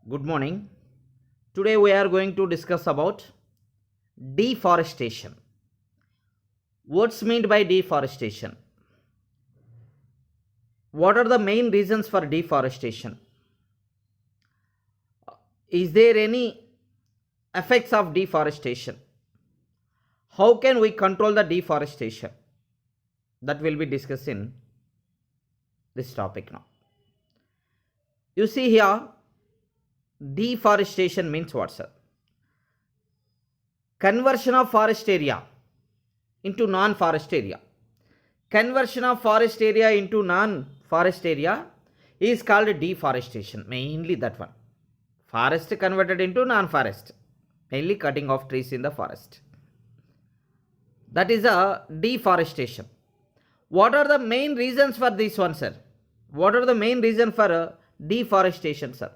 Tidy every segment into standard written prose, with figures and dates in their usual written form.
Good morning. Today we are going to discuss about deforestation. What's meant by deforestation? What are the main reasons for deforestation? Is there any effects of deforestation? How can we control the deforestation? That will be discussed in this topic now. You see here, deforestation means what, sir? Conversion of forest area into non-forest area. Conversion of forest area into non-forest area is called deforestation. Mainly that one. Forest converted into non-forest. Mainly cutting off trees in the forest. That is a deforestation. What are the main reasons for this one, sir? What are the main reasons for deforestation, sir?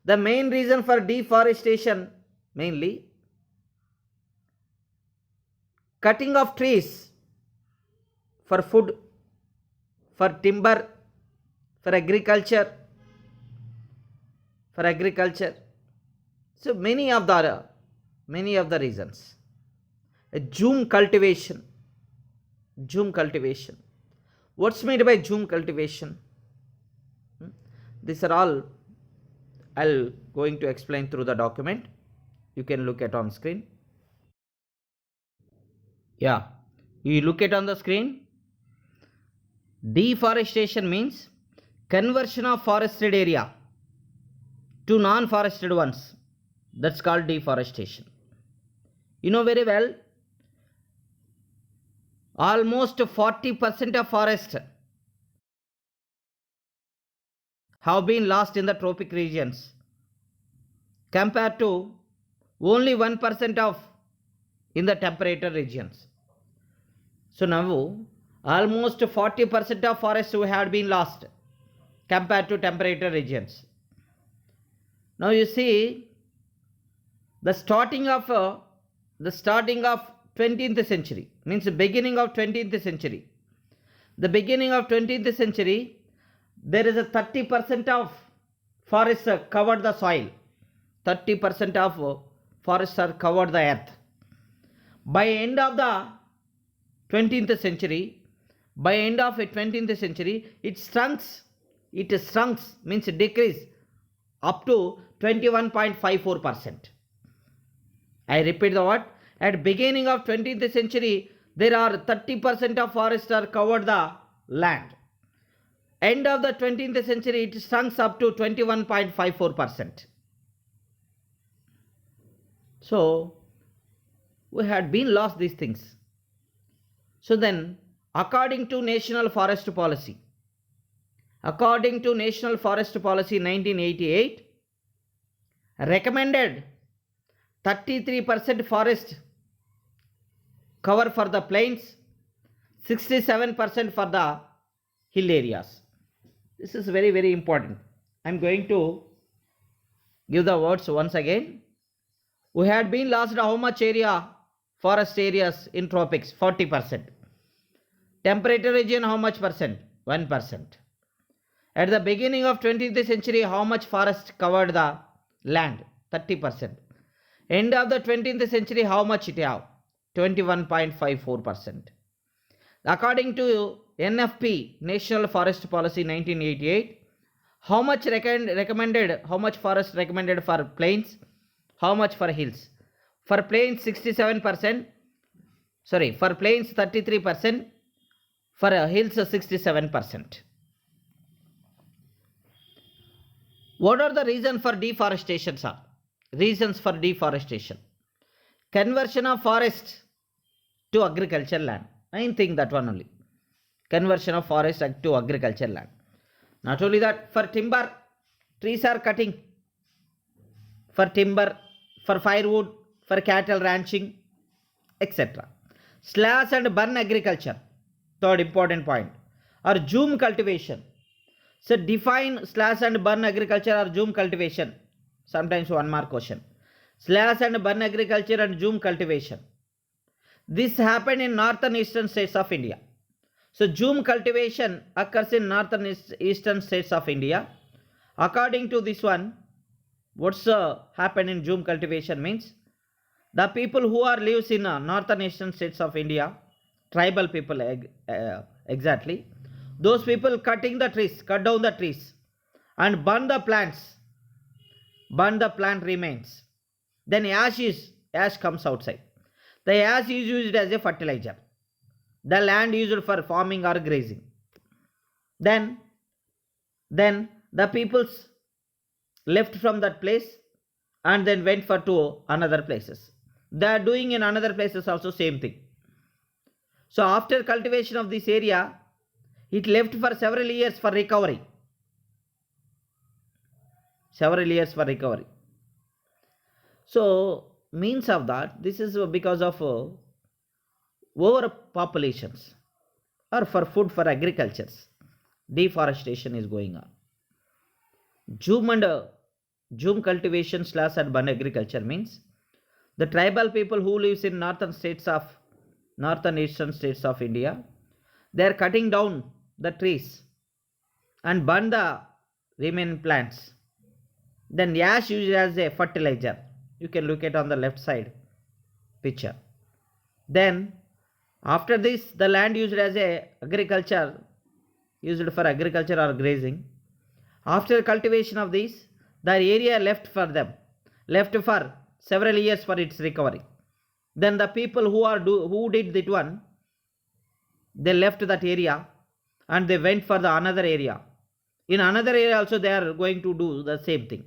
The main reason for deforestation mainly cutting of trees for food, for timber, for agriculture. So many of the reasons. Jhum cultivation. What's meant by jhum cultivation? These are all I'll going to explain through the document. You can look at on screen. Yeah, you look at on the screen. Deforestation means conversion of forested area to non-forested ones. That's called deforestation. You know very well, almost 40% of forest have been lost in the tropic regions compared to only 1% of in the temperate regions. So now almost 40% of forests had been lost compared to temperate regions. Now you see the starting of 20th century means the beginning of 20th century. The beginning of 20th century, there is a 30% of forests covered the soil. 30% of forests are covered the earth. By end of the 20th century, it shrunk means decrease up to 21.54%. I repeat the word. At beginning of 20th century, there are 30% of forests are covered the land. End of the 20th century, it shrunk up to 21.54%. So we had been lost these things. So then, according to National Forest Policy 1988, recommended 33% forest cover for the plains, 67% for the hill areas. This is very, very important. I am going to give the words once again. We had been lost how much area? Forest areas in tropics, 40%. Temperate region, how much percent? 1%. At the beginning of 20th century, how much forest covered the land? 30%. End of the 20th century, how much it have? 21.54%. According to NFP, National Forest Policy 1988, how much recommended, how much forest recommended for plains, how much for hills? For plains 67%, for plains 33%, for hills 67%. What are the reasons for deforestation, sir? Reasons for deforestation. Conversion of forest to agricultural land. I think that one only. Conversion of forest to agricultural land. Not only that, for timber, trees are cutting. For timber, for firewood, for cattle ranching, etc. Slash and burn agriculture. Third important point. Or jhum cultivation. So define slash and burn agriculture or jhum cultivation. Sometimes one mark question. Slash and burn agriculture and jhum cultivation. This happened in northern eastern states of India. So jhum cultivation occurs in northern eastern states of India. According to this one, what's happened in Jhum cultivation means the people who are lives in northern eastern states of India, tribal people exactly, those people cutting the trees, cut down the trees and burn the plants, burn the plant remains. Then ash comes outside. The ash is used as a fertilizer. The land used for farming or grazing. Then the peoples left from that place and then went for to another places. They are doing in another places also same thing. So after cultivation of this area, it left for several years for recovery. Several years for recovery. So means of that, this is because of overpopulations or for food for agricultures. Deforestation is going on. Jhum cultivation / urban agriculture means the tribal people who lives in northern eastern states of India, they are cutting down the trees and burn the remaining plants. Then ash used as a fertilizer. You can look at on the left side picture. Then after this, the land used as a agriculture, used for agriculture or grazing. After cultivation of these, the area left for several years for its recovery. Then the people who did that one, they left that area and they went for the another area. In another area also they are going to do the same thing.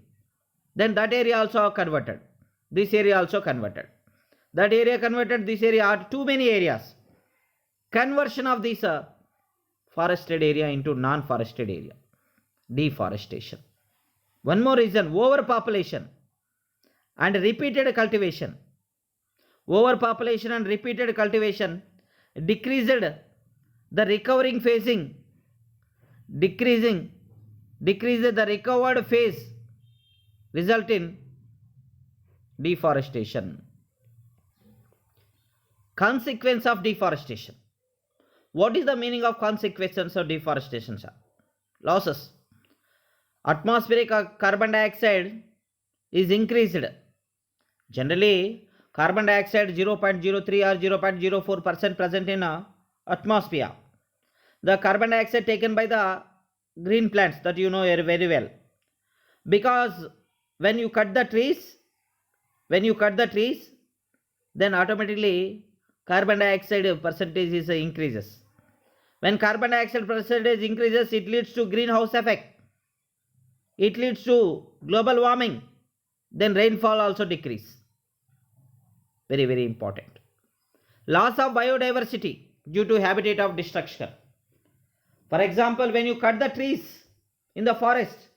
Then that area also converted. This area also converted. That area converted, this area are too many areas. Conversion of this forested area into non-forested area. Deforestation. One more reason, overpopulation and repeated cultivation. Overpopulation and repeated cultivation decreased the recovering phasing, decreased the recovered phase, result in deforestation. Consequence of deforestation. What is the meaning of consequences of deforestation, sir? Losses. Atmospheric carbon dioxide is increased. Generally, carbon dioxide 0.03 or 0.04% present in atmosphere. The carbon dioxide taken by the green plants that you know very well. Because when you cut the trees, then automatically carbon dioxide percentage is increases. When carbon dioxide percentage increases, it leads to greenhouse effect. It leads to global warming. Then rainfall also decrease. Very, very important. Loss of biodiversity due to habitat of destruction. For example, when you cut the trees in the forest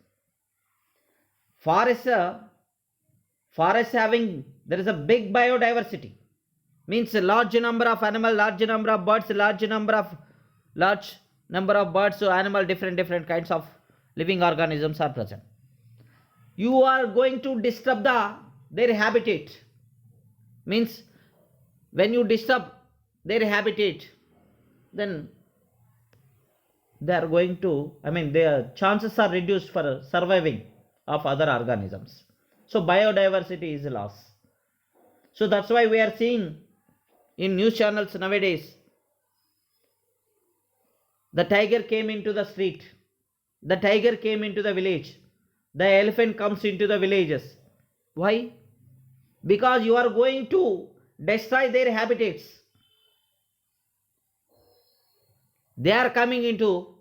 having, there is a big biodiversity. Means a large number of animals, large number of birds, large number of birds, so animal, different kinds of living organisms are present. You are going to disturb their habitat. Means when you disturb their habitat, then their chances are reduced for surviving of other organisms. So biodiversity is lost. So that's why we are seeing in news channels nowadays, the tiger came into the street, the tiger came into the village, the elephant comes into the villages. Why? Because you are going to destroy their habitats. They are coming into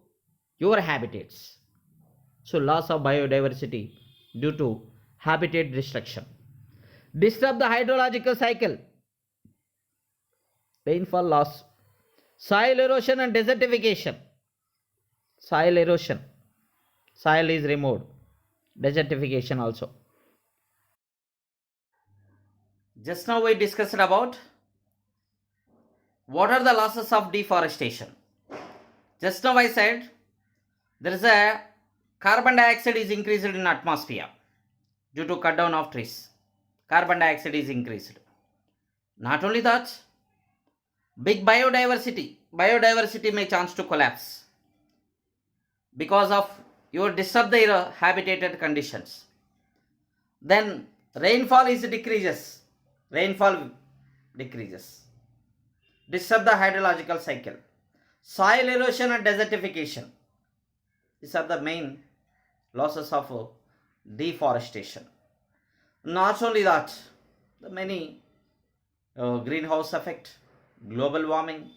your habitats. So loss of biodiversity due to habitat destruction. Disturb the hydrological cycle. Rainfall loss. Soil erosion and desertification. Soil erosion. Soil is removed. Desertification also. Just now we discussed about what are the losses of deforestation. Just now I said there is a carbon dioxide is increased in atmosphere due to cut down of trees. Carbon dioxide is increased. Not only that, big biodiversity may chance to collapse because of your disturb their habitated conditions. then rainfall is decreases, rainfall decreases, disturb the hydrological cycle, soil erosion and desertification. These are the main losses of deforestation. Not only that, the many greenhouse effect, global warming.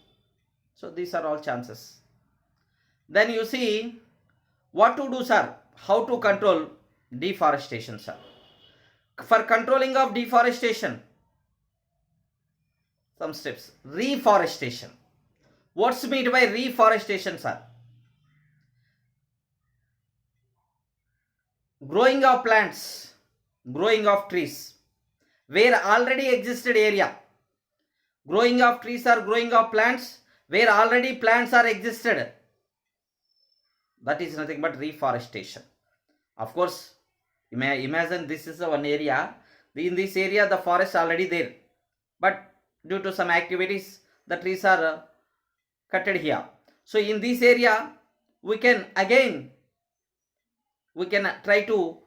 So these are all chances. Then you see what to do, sir. How to control deforestation, sir? For controlling of deforestation, some steps. Reforestation. What's meant by reforestation, sir? Growing of plants, growing of trees where already existed area. Growing of trees or growing of plants where already plants are existed. That is nothing but reforestation. Of course, imagine this is one area. In this area the forest already there, but due to some activities the trees are cutted here. So in this area we can try to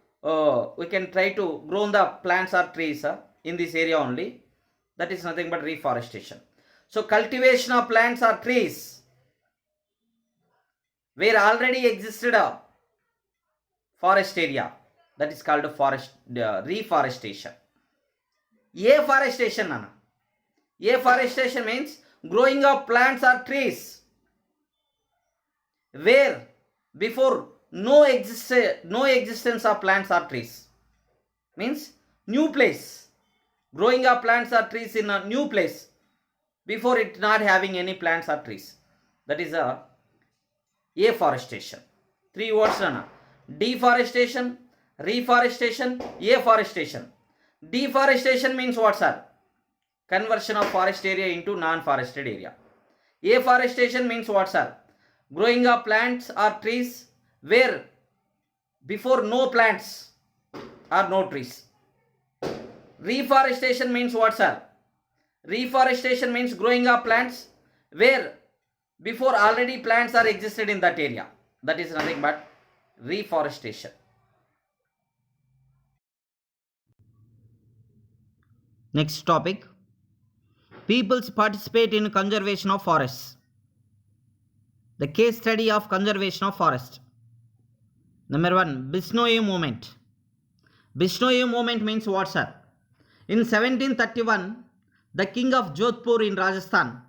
grow the plants or trees in this area only. That is nothing but reforestation. So cultivation of plants or trees where already existed a forest area, that is called reforestation. Afforestation, nana. Afforestation means growing of plants or trees where before no existence of plants or trees. Means new place. Growing of plants or trees in a new place before it not having any plants or trees. That is a afforestation. 3 words, nana. Deforestation, reforestation, afforestation. Deforestation means what, sir? Conversion of forest area into non-forested area. Afforestation means what, sir? Growing of plants or trees where before no plants or no trees. Reforestation means what, sir? Reforestation means growing of plants where before already plants are existed in that area. That is nothing but reforestation. Next topic. Peoples participate in conservation of forests. The case study of conservation of forest. Number 1, Bishnoi movement. Bishnoi movement means what, sir? In 1731, the king of Jodhpur in Rajasthan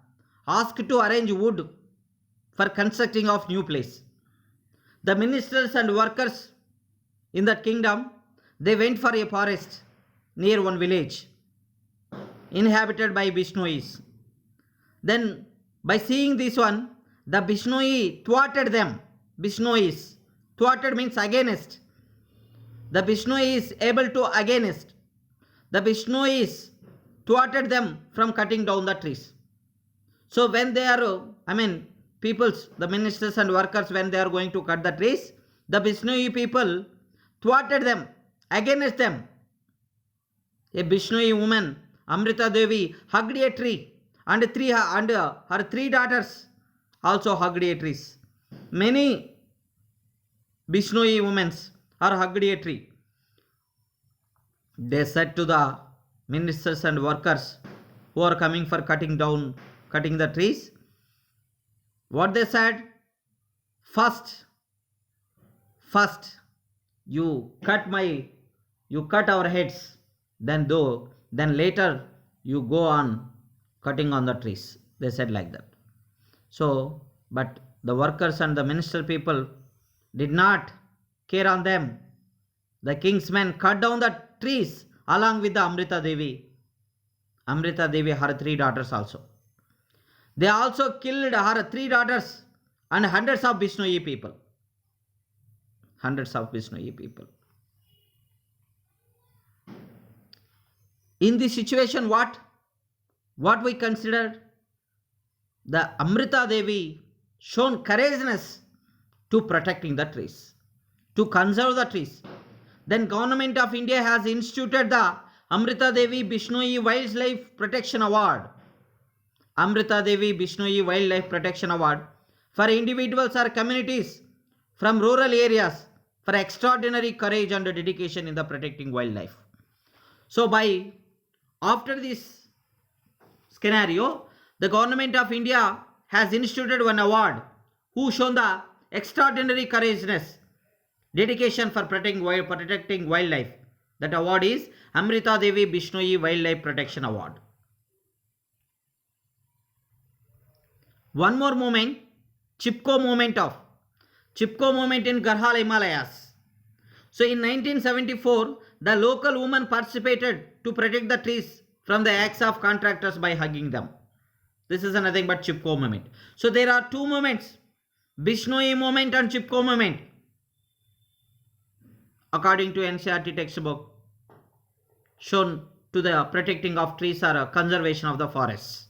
asked to arrange wood for constructing of new place. The ministers and workers in that kingdom, they went for a forest near one village inhabited by Bishnois. Then by seeing this one, the Bishnoi thwarted them. Bishnois. Thwarted means against. The Bishnoi is able to against. The Bishnois thwarted them from cutting down the trees. So when they are, peoples, the ministers and workers, when they are going to cut the trees, the Bishnoi people thwarted them, against them. A Bishnoi woman, Amrita Devi, hugged a tree, and her 3 daughters also hugged a trees. Many Bishnoi women are hugged a tree. They said to the ministers and workers who are coming for cutting the trees, what they said? First you cut our heads, then later you go on cutting on the trees. They said like that. So, but the workers and the minister people did not care on them. The king's men cut down the trees along with the Amrita Devi, her 3 daughters also. They also killed her 3 daughters and hundreds of Bishnoi people. In this situation, what we considered? The Amrita Devi shown courageousness to protecting the trees, to conserve the trees. Then Government of India has instituted the Amrita Devi Bishnoi Wildlife Protection Award. Amrita Devi Bishnoi Wildlife Protection Award for individuals or communities from rural areas for extraordinary courage and dedication in the protecting wildlife. So after this scenario, the government of India has instituted one award who shown the extraordinary courageousness, dedication for protecting wildlife. That award is Amrita Devi Bishnoi Wildlife Protection Award. One more moment, Chipko movement in Garhwal Himalayas. So in 1974, the local women participated to protect the trees from the acts of contractors by hugging them. This is nothing but Chipko movement. So there are two movements, Bishnoi movement and Chipko movement, according to NCERT textbook, shown to the protecting of trees or conservation of the forests.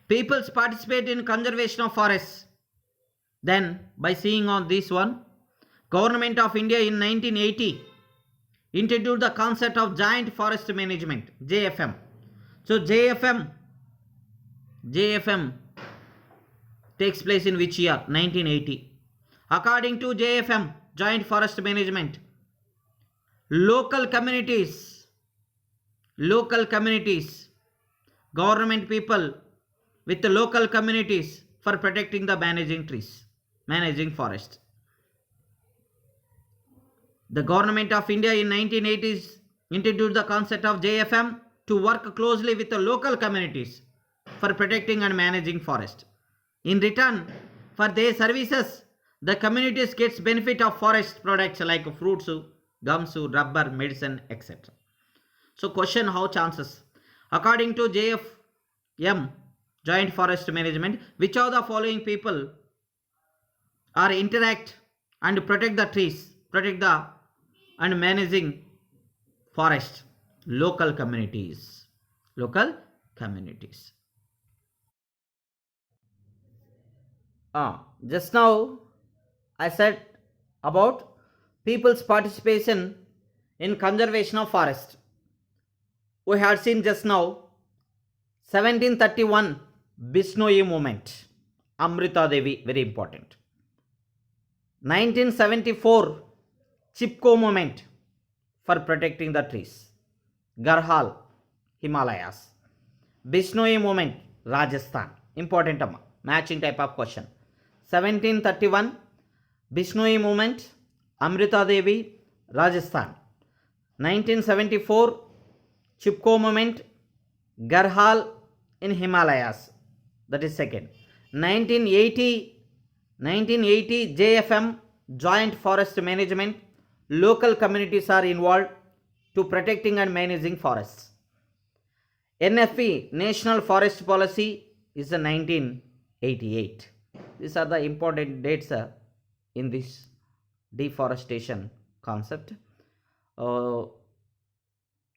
Peoples participate in conservation of forests. Then by seeing on this one, Government of India in 1980 introduced the concept of Joint Forest Management, JFM. So JFM takes place in which year? 1980. According to JFM, Joint Forest Management, local communities, government people with the local communities for protecting the managing forest. The Government of India in 1980s introduced the concept of JFM to work closely with the local communities for protecting and managing forest. In return for their services, the communities gets benefit of forest products like fruits, gums, rubber, medicine, etc. So question, how chances? According to JFM, Joint Forest Management, which of the following people are interact and protect the trees, and managing forest? Local communities. Just now I said about people's participation in conservation of forest. We had seen just now 1731 Bishnoi movement, Amrita Devi, very important. 1974 Chipko movement for protecting the trees, Garhwal, Himalayas. Bishnoi movement, Rajasthan, important matching type of question. 1731 Bishnoi movement, Amrita Devi, Rajasthan. 1974 Chipko movement, Garhwal in Himalayas, that is second. 1980 JFM, Joint Forest Management, local communities are involved to protecting and managing forests. NFP, National Forest Policy, is 1988. These are the important dates in this deforestation concept.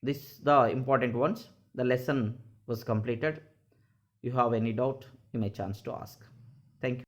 This the important ones. The lesson was completed. You have any doubt, you may chance to ask. Thank you.